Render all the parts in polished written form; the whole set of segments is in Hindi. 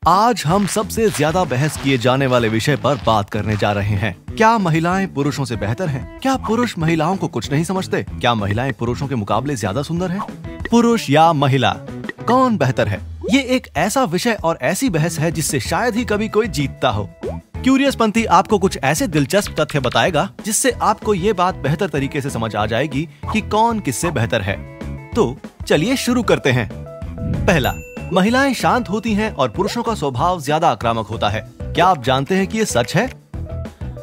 आज हम सबसे ज्यादा बहस किए जाने वाले विषय पर बात करने जा रहे हैं। क्या महिलाएं पुरुषों से बेहतर हैं? क्या पुरुष महिलाओं को कुछ नहीं समझते? क्या महिलाएं पुरुषों के मुकाबले ज्यादा सुंदर हैं? पुरुष या महिला, कौन बेहतर है? ये एक ऐसा विषय और ऐसी बहस है जिससे शायद ही कभी कोई जीतता हो। क्यूरियस पंथी आपको कुछ ऐसे दिलचस्प तथ्य बताएगा जिससे आपको ये बात बेहतर तरीके से समझ आ जाएगी कि कौन किससे बेहतर है। तो चलिए शुरू करते हैं। पहला, महिलाएं शांत होती हैं और पुरुषों का स्वभाव ज्यादा आक्रामक होता है। क्या आप जानते हैं कि ये सच है?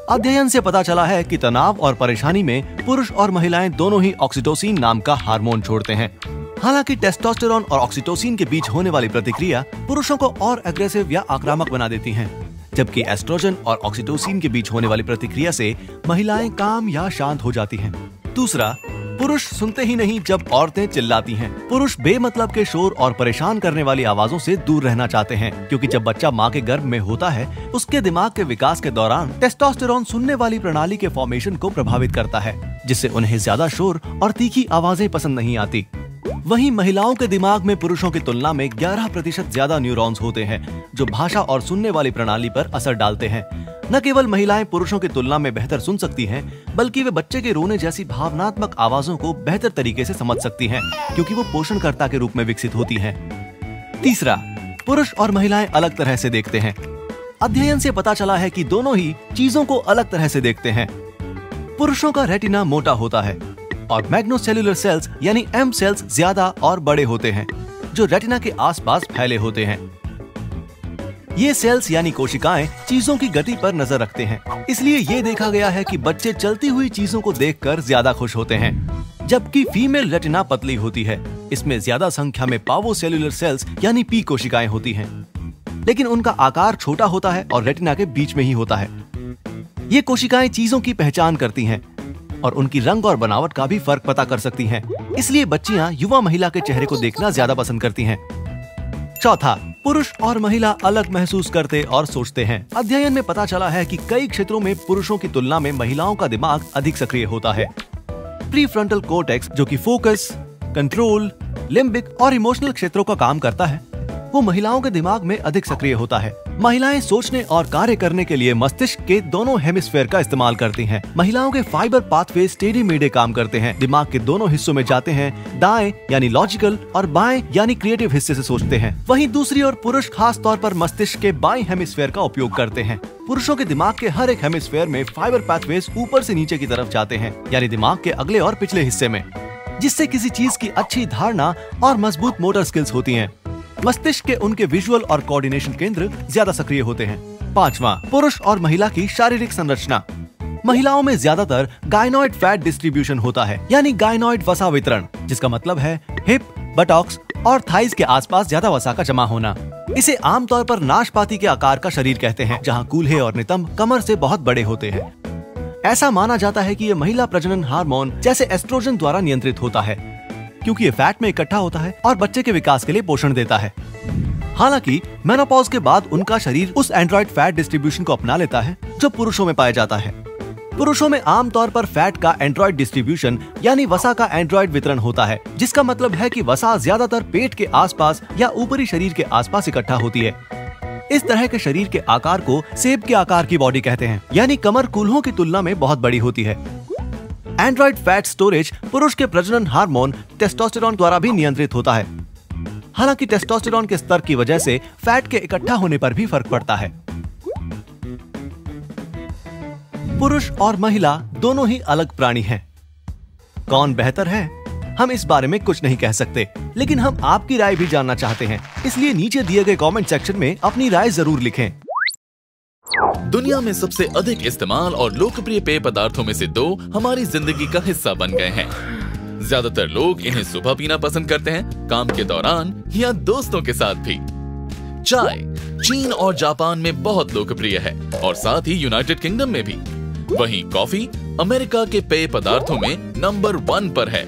अध्ययन से पता चला है कि तनाव और परेशानी में पुरुष और महिलाएं दोनों ही ऑक्सीटोसिन नाम का हार्मोन छोड़ते हैं। हालांकि टेस्टोस्टेरोन और ऑक्सीटोसिन के बीच होने वाली प्रतिक्रिया पुरुषों को और एग्रेसिव या आक्रामक बना देती हैं, जबकि एस्ट्रोजन और ऑक्सीटोसिन के बीच होने वाली प्रतिक्रिया से महिलाएं काम या शांत हो जाती हैं। दूसरा, पुरुष सुनते ही नहीं जब औरतें चिल्लाती हैं। पुरुष बेमतलब के शोर और परेशान करने वाली आवाजों से दूर रहना चाहते हैं, क्योंकि जब बच्चा माँ के गर्भ में होता है उसके दिमाग के विकास के दौरान टेस्टोस्टेरोन सुनने वाली प्रणाली के फॉर्मेशन को प्रभावित करता है, जिससे उन्हें ज्यादा शोर और तीखी आवाजें पसंद नहीं आती। वहीं महिलाओं के दिमाग में पुरुषों की तुलना में 11% ज्यादा न्यूरॉन्स होते हैं, जो भाषा और सुनने वाली प्रणाली पर असर डालते हैं। न केवल महिलाएं पुरुषों की तुलना में बेहतर सुन सकती हैं, बल्कि वे बच्चे के रोने जैसी भावनात्मक आवाजों को बेहतर तरीके से समझ सकती हैं, क्योंकि वो पोषणकर्ता के रूप में विकसित होती हैं। तीसरा, पुरुष और महिलाएं अलग तरह से देखते हैं। अध्ययन से पता चला है कि दोनों ही चीजों को अलग तरह से देखते हैं। पुरुषों का रेटिना मोटा होता है और मैग्नोसेल्युलर सेल्स यानी एम सेल्स ज्यादा और बड़े होते हैं, जो रेटिना के आसपास फैले होते हैं। ये सेल्स यानी कोशिकाएं चीजों की गति पर नजर रखते हैं, इसलिए ये देखा गया है कि बच्चे चलती हुई चीजों को देखकर ज्यादा खुश होते हैं। जबकि फीमेल रेटिना पतली होती है, इसमें ज्यादा संख्या में पावोसेल्युलर सेल्स यानी पी कोशिकाएं होती हैं, लेकिन उनका आकार छोटा होता है और रेटिना के बीच में ही होता है। ये कोशिकाएं चीजों की पहचान करती हैं और उनकी रंग और बनावट का भी फर्क पता कर सकती हैं। इसलिए बच्चियां युवा महिला के चेहरे को देखना ज्यादा पसंद करती हैं। चौथा, पुरुष और महिला अलग महसूस करते और सोचते हैं। अध्ययन में पता चला है कि कई क्षेत्रों में पुरुषों की तुलना में महिलाओं का दिमाग अधिक सक्रिय होता है। प्रीफ्रंटल कोर्टेक्स, जो कि फोकस, कंट्रोल, लिम्बिक और इमोशनल क्षेत्रों का काम करता है, वो महिलाओं के दिमाग में अधिक सक्रिय होता है। महिलाएं सोचने और कार्य करने के लिए मस्तिष्क के दोनों हेमिस्फेयर का इस्तेमाल करती हैं। महिलाओं के फाइबर पाथवे टेढ़े मेढ़े काम करते हैं, दिमाग के दोनों हिस्सों में जाते हैं, दाएं यानी लॉजिकल और बाएं यानी क्रिएटिव हिस्से से सोचते हैं। वहीं दूसरी ओर पुरुष खास तौर पर मस्तिष्क के बाएं हेमिस्फेयर का उपयोग करते हैं। पुरुषों के दिमाग के हर एक हेमिस्फेयर में फाइबर पाथवेज ऊपर से नीचे की तरफ जाते हैं, यानी दिमाग के अगले और पिछले हिस्से में, जिससे किसी चीज की अच्छी धारणा और मजबूत मोटर स्किल्स होती हैं। मस्तिष्क के उनके विजुअल और कोऑर्डिनेशन केंद्र ज्यादा सक्रिय होते हैं। पांचवा, पुरुष और महिला की शारीरिक संरचना। महिलाओं में ज्यादातर गायनॉइड फैट डिस्ट्रीब्यूशन होता है, यानी गायनॉइड वसा वितरण, जिसका मतलब है हिप, बटॉक्स और थाइज के आसपास ज्यादा वसा का जमा होना। इसे आमतौर पर नाशपाती के आकार का शरीर कहते हैं, जहाँ कूल्हे और नितंब कमर से बहुत बड़े होते हैं। ऐसा माना जाता है कि ये महिला प्रजनन हार्मोन जैसे एस्ट्रोजन द्वारा नियंत्रित होता है, क्योंकि ये फैट में इकट्ठा होता है और बच्चे के विकास के लिए पोषण देता है। हालांकि मेनोपॉज के बाद उनका शरीर उस एंड्रॉइड फैट डिस्ट्रीब्यूशन को अपना लेता है जो पुरुषों में पाया जाता है। पुरुषों में आमतौर पर फैट का एंड्रॉइड डिस्ट्रीब्यूशन यानी वसा का एंड्रॉइड वितरण होता है, जिसका मतलब है कि वसा ज्यादातर पेट के आसपास या ऊपरी शरीर के आसपास इकट्ठा होती है। इस तरह के शरीर के आकार को सेब के आकार की बॉडी कहते हैं, यानी कमर कूल्हों की तुलना में बहुत बड़ी होती है। एंड्रॉइड फैट स्टोरेज पुरुष के प्रजनन हार्मोन टेस्टोस्टेरोन द्वारा भी नियंत्रित होता है। हालांकि टेस्टोस्टेरोन के स्तर की वजह से फैट के इकट्ठा होने पर भी फर्क पड़ता है। पुरुष और महिला दोनों ही अलग प्राणी हैं। कौन बेहतर है, हम इस बारे में कुछ नहीं कह सकते, लेकिन हम आपकी राय भी जानना चाहते हैं। इसलिए नीचे दिए गए कमेंट सेक्शन में अपनी राय जरूर लिखें। दुनिया में सबसे अधिक इस्तेमाल और लोकप्रिय पेय पदार्थों में से दो हमारी जिंदगी का हिस्सा बन गए हैं। ज्यादातर लोग इन्हें सुबह पीना पसंद करते हैं, काम के दौरान या दोस्तों के साथ भी। चाय चीन और जापान में बहुत लोकप्रिय है और साथ ही यूनाइटेड किंगडम में भी। वहीं कॉफी अमेरिका के पेय पदार्थों में नंबर 1 पर है।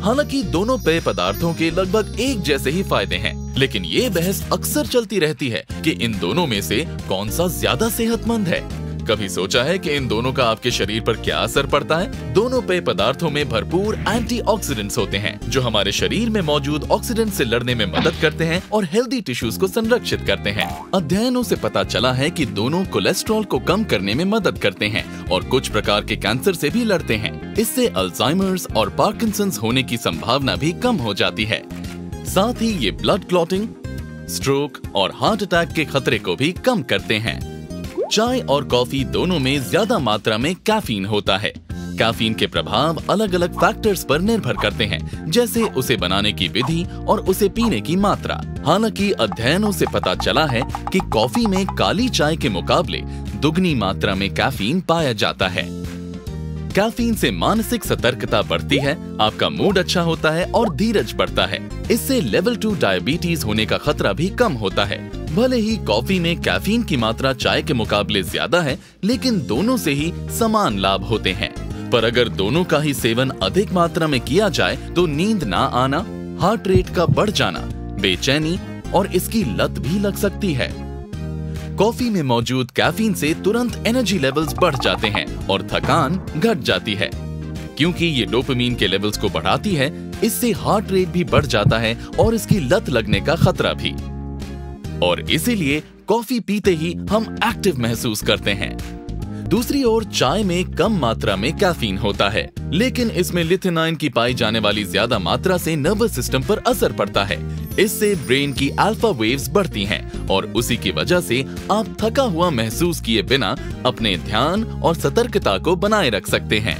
हालांकि दोनों पेय पदार्थों के लगभग एक जैसे ही फायदे हैं, लेकिन ये बहस अक्सर चलती रहती है कि इन दोनों में से कौन सा ज्यादा सेहतमंद है। कभी सोचा है कि इन दोनों का आपके शरीर पर क्या असर पड़ता है? दोनों पेय पदार्थों में भरपूर एंटीऑक्सीडेंट्स होते हैं जो हमारे शरीर में मौजूद ऑक्सीडेंट से लड़ने में मदद करते हैं और हेल्दी टिश्यूज को संरक्षित करते हैं। अध्ययनों से पता चला है कि दोनों कोलेस्ट्रॉल को कम करने में मदद करते हैं और कुछ प्रकार के कैंसर से भी लड़ते हैं। इससे अल्जाइमर्स और पार्किंसंस होने की संभावना भी कम हो जाती है। साथ ही ये ब्लड क्लॉटिंग, स्ट्रोक और हार्ट अटैक के खतरे को भी कम करते हैं। चाय और कॉफी दोनों में ज्यादा मात्रा में कैफीन होता है। कैफीन के प्रभाव अलग अलग फैक्टर्स पर निर्भर करते हैं, जैसे उसे बनाने की विधि और उसे पीने की मात्रा। हालांकि अध्ययनों से पता चला है कि कॉफी में काली चाय के मुकाबले दुगनी मात्रा में कैफीन पाया जाता है। कैफीन से मानसिक सतर्कता बढ़ती है, आपका मूड अच्छा होता है और धीरज बढ़ता है। इससे लेवल 2 डायबिटीज होने का खतरा भी कम होता है। भले ही कॉफी में कैफीन की मात्रा चाय के मुकाबले ज्यादा है, लेकिन दोनों से ही समान लाभ होते हैं। पर अगर दोनों का ही सेवन अधिक मात्रा में किया जाए तो नींद ना आना, हार्ट रेट का बढ़ जाना, बेचैनी और इसकी लत भी लग सकती है। कॉफी में मौजूद कैफीन से तुरंत एनर्जी लेवल्स बढ़ जाते हैं और थकान घट जाती है। क्योंकि ये डोपामीन के लेवल्स को बढ़ाती है, इससे हार्ट रेट भी बढ़ जाता है और इसकी लत लगने का खतरा भी। और इसीलिए कॉफी पीते ही हम एक्टिव महसूस करते हैं। दूसरी ओर चाय में कम मात्रा में कैफीन होता है, लेकिन इसमें लिथिनाइन की पाई जाने वाली ज्यादा मात्रा से नर्वस सिस्टम पर असर पड़ता है। इससे ब्रेन की अल्फा वेव्स बढ़ती हैं और उसी की वजह से आप थका हुआ महसूस किए बिना अपने ध्यान और सतर्कता को बनाए रख सकते हैं।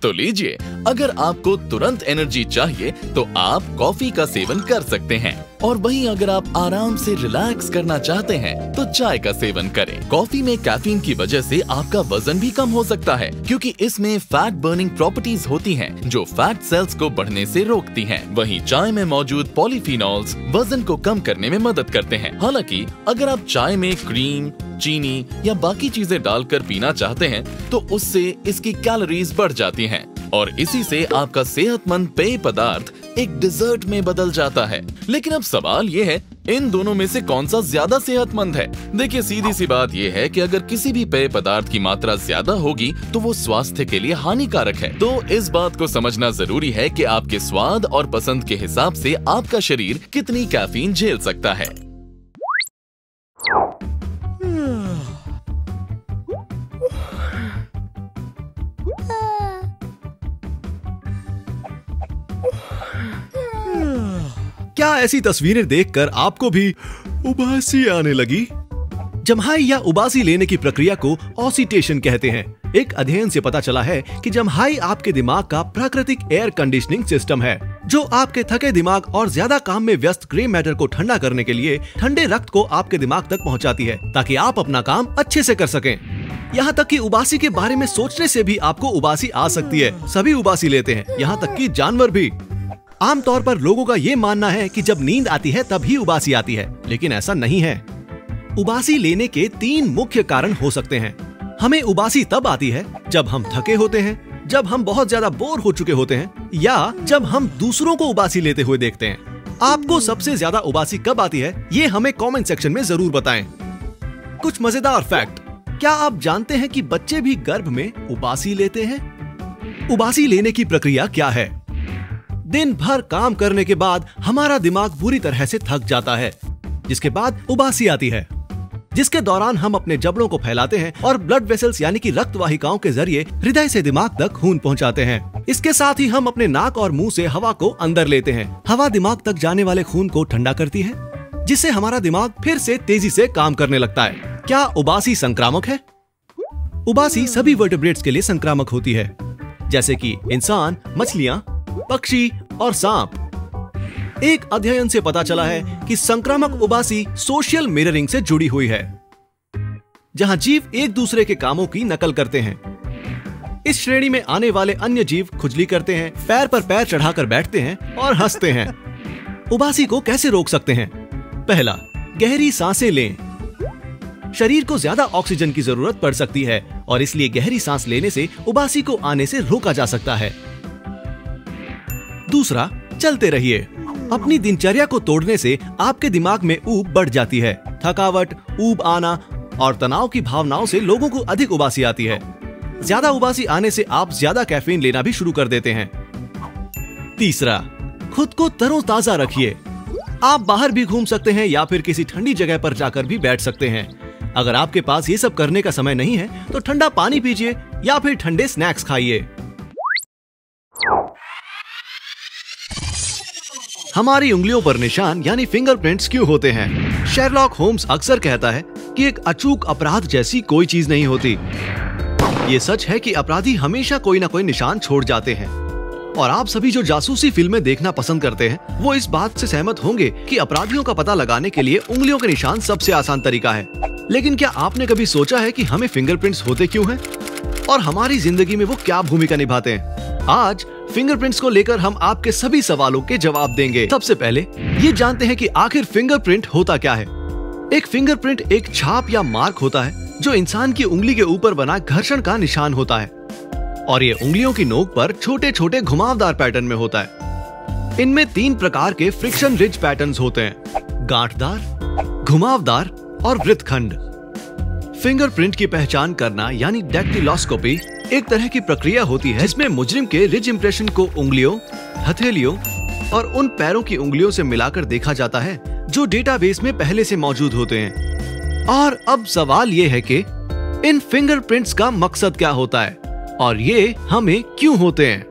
तो लीजिए, अगर आपको तुरंत एनर्जी चाहिए तो आप कॉफी का सेवन कर सकते हैं, और वहीं अगर आप आराम से रिलैक्स करना चाहते हैं तो चाय का सेवन करें। कॉफी में कैफीन की वजह से आपका वजन भी कम हो सकता है, क्योंकि इसमें फैट बर्निंग प्रॉपर्टीज होती हैं जो फैट सेल्स को बढ़ने से रोकती हैं। वहीं चाय में मौजूद पॉलीफिनॉल्स वजन को कम करने में मदद करते हैं। हालांकि अगर आप चाय में क्रीम, चीनी या बाकी चीजें डालकर पीना चाहते हैं तो उससे इसकी कैलोरीज बढ़ जाती हैं और इसी से आपका सेहतमंद पेय पदार्थ एक डिजर्ट में बदल जाता है। लेकिन अब सवाल ये है, इन दोनों में से कौन सा ज्यादा सेहतमंद है? देखिए, सीधी सी बात ये है कि अगर किसी भी पेय पदार्थ की मात्रा ज्यादा होगी तो वो स्वास्थ्य के लिए हानिकारक है। तो इस बात को समझना जरूरी है कि आपके स्वाद और पसंद के हिसाब से आपका शरीर कितनी कैफीन झेल सकता है। क्या ऐसी तस्वीरें देखकर आपको भी उबासी आने लगी? जम्हाई या उबासी लेने की प्रक्रिया को ऑसिटेशन कहते हैं। एक अध्ययन से पता चला है कि जम्हाई आपके दिमाग का प्राकृतिक एयर कंडीशनिंग सिस्टम है, जो आपके थके दिमाग और ज्यादा काम में व्यस्त ग्रे मैटर को ठंडा करने के लिए ठंडे रक्त को आपके दिमाग तक पहुंचाती है, ताकि आप अपना काम अच्छे से कर सकें। यहाँ तक कि उबासी के बारे में सोचने से भी आपको उबासी आ सकती है। सभी उबासी लेते हैं, यहाँ तक कि जानवर भी। आमतौर पर लोगों का ये मानना है कि जब नींद आती है तभी उबासी आती है, लेकिन ऐसा नहीं है। उबासी लेने के 3 मुख्य कारण हो सकते हैं। हमें उबासी तब आती है जब हम थके होते हैं, जब हम बहुत ज्यादा बोर हो चुके होते हैं, या जब हम दूसरों को उबासी लेते हुए देखते हैं। आपको सबसे ज्यादा उबासी कब आती है, ये हमें कमेंट सेक्शन में जरूर बताएं। कुछ मजेदार फैक्ट। क्या आप जानते हैं कि बच्चे भी गर्भ में उबासी लेते हैं? उबासी लेने की प्रक्रिया क्या है? दिन भर काम करने के बाद हमारा दिमाग बुरी तरह से थक जाता है, जिसके बाद उबासी आती है, जिसके दौरान हम अपने जबड़ों को फैलाते हैं और ब्लड वेसल्स यानी कि रक्त वाहिकाओं के जरिए हृदय से दिमाग तक खून पहुंचाते हैं। इसके साथ ही हम अपने नाक और मुंह से हवा को अंदर लेते हैं। हवा दिमाग तक जाने वाले खून को ठंडा करती है, जिससे हमारा दिमाग फिर से तेजी से काम करने लगता है। क्या उबासी संक्रामक है? उबासी सभी वर्टेब्रेट्स के लिए संक्रामक होती है, जैसे कि इंसान, मछलियां, पक्षी और सांप। एक अध्ययन से पता चला है कि संक्रामक उबासी सोशल मिररिंग से जुड़ी हुई है, जहां जीव एक दूसरे के कामों की नकल करते हैं। इस श्रेणी में आने वाले अन्य जीव खुजली करते हैं, पैर पर पैर चढ़ाकर बैठते हैं और हंसते हैं। उबासी को कैसे रोक सकते हैं? पहला, गहरी सांसें लें। शरीर को ज्यादा ऑक्सीजन की जरूरत पड़ सकती है और इसलिए गहरी सांस लेने से उबासी को आने से रोका जा सकता है। दूसरा, चलते रहिए। अपनी दिनचर्या को तोड़ने से आपके दिमाग में ऊब बढ़ जाती है। थकावट, ऊब आना और तनाव की भावनाओं से लोगों को अधिक उबासी आती है। ज्यादा उबासी आने से आप ज्यादा कैफीन लेना भी शुरू कर देते हैं। तीसरा, खुद को तरोताजा रखिए। आप बाहर भी घूम सकते हैं या फिर किसी ठंडी जगह पर जाकर भी बैठ सकते हैं। अगर आपके पास ये सब करने का समय नहीं है तो ठंडा पानी पीजिए या फिर ठंडे स्नैक्स खाइए। हमारी उंगलियों पर निशान यानी फिंगरप्रिंट्स क्यों होते हैं? शेरलॉक होम्स अक्सर कहता है कि एक अचूक अपराध जैसी कोई चीज नहीं होती। ये सच है कि अपराधी हमेशा कोई ना कोई निशान छोड़ जाते हैं। और आप सभी जो जासूसी फिल्में देखना पसंद करते हैं वो इस बात से सहमत होंगे कि अपराधियों का पता लगाने के लिए उंगलियों के निशान सबसे आसान तरीका है। लेकिन क्या आपने कभी सोचा है कि हमें फिंगरप्रिंट्स होते क्यों हैं? और हमारी जिंदगी में वो क्या भूमिका निभाते हैं? आज फिंगरप्रिंट्स को लेकर हम आपके सभी सवालों के जवाब देंगे। सबसे पहले ये जानते हैं कि आखिर फिंगरप्रिंट होता क्या है। एक फिंगरप्रिंट एक छाप या मार्क होता है जो इंसान की उंगली के ऊपर बना घर्षण का निशान होता है और ये उंगलियों की नोक पर छोटे छोटे घुमावदार पैटर्न में होता है। इनमें 3 प्रकार के फ्रिक्शन रिज पैटर्न्स होते हैं: गांठदार, घुमावदार और वृत्तखंड। फिंगरप्रिंट की पहचान करना यानी डैक्टिलोस्कोपी एक तरह की प्रक्रिया होती है जिसमें मुजरिम के रिज इंप्रेशन को उंगलियों, हथेलियों और उन पैरों की उंगलियों से मिलाकर देखा जाता है जो डेटाबेस में पहले से मौजूद होते हैं। और अब सवाल ये है कि इन फिंगरप्रिंट्स का मकसद क्या होता है और ये हमें क्यों होते हैं?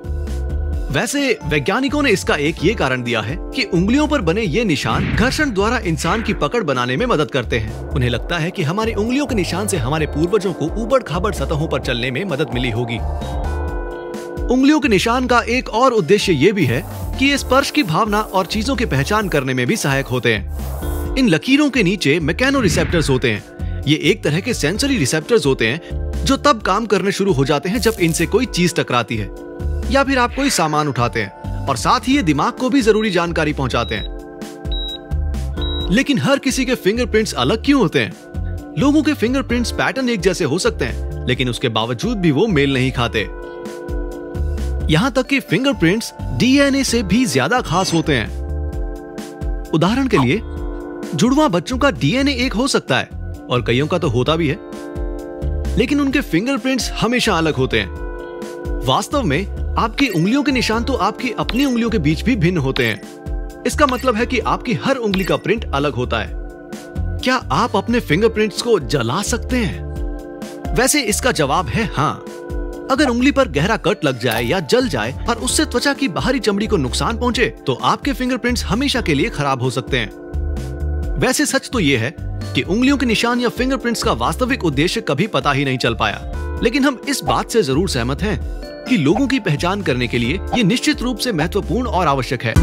वैसे वैज्ञानिकों ने इसका एक ये कारण दिया है कि उंगलियों पर बने ये निशान घर्षण द्वारा इंसान की पकड़ बनाने में मदद करते हैं। उन्हें लगता है कि हमारी उंगलियों के निशान से हमारे पूर्वजों को ऊबड़-खाबड़ सतहों पर चलने में मदद मिली होगी। उंगलियों के निशान का एक और उद्देश्य ये भी है कि ये स्पर्श की भावना और चीजों की पहचान करने में भी सहायक होते हैं। इन लकीरों के नीचे मैकेनो रिसेप्टर्स होते हैं। ये एक तरह के सेंसरी रिसेप्टर्स होते हैं जो तब काम करने शुरू हो जाते हैं जब इनसे कोई चीज टकराती है या फिर आप कोई सामान उठाते हैं, और साथ ही ये दिमाग को भी जरूरी जानकारी पहुंचाते हैं। लेकिन हर किसी के फिंगरप्रिंट्स अलग क्यों होते हैं? लोगों के फिंगरप्रिंट्स पैटर्न एक जैसे हो सकते हैं, लेकिन उसके बावजूद भी वो मेल नहीं खाते। यहां तक कि फिंगरप्रिंट्स डीएनए से भी ज्यादा खास होते हैं। उदाहरण के लिए जुड़वा बच्चों का डीएनए एक हो सकता है और कईयों का तो होता भी है, लेकिन उनके फिंगरप्रिंट्स हमेशा अलग होते हैं। वास्तव में आपकी उंगलियों के निशान तो आपकी अपनी उंगलियों के बीच भी भिन्न होते हैं। इसका मतलब है कि आपकी हर उंगली का प्रिंट अलग होता है। क्या आप अपने फिंगरप्रिंट्स को जला सकते हैं? वैसे इसका जवाब है हाँ। अगर उंगली पर गहरा कट लग जाए या जल जाए और उससे त्वचा की बाहरी चमड़ी को नुकसान पहुंचे तो आपके फिंगरप्रिंट्स हमेशा के लिए खराब हो सकते हैं। वैसे सच तो ये है कि उंगलियों के निशान या फिंगरप्रिंट्स का वास्तविक उद्देश्य कभी पता ही नहीं चल पाया, लेकिन हम इस बात से जरूर सहमत हैं कि लोगों की पहचान करने के लिए ये निश्चित रूप से महत्वपूर्ण और आवश्यक है।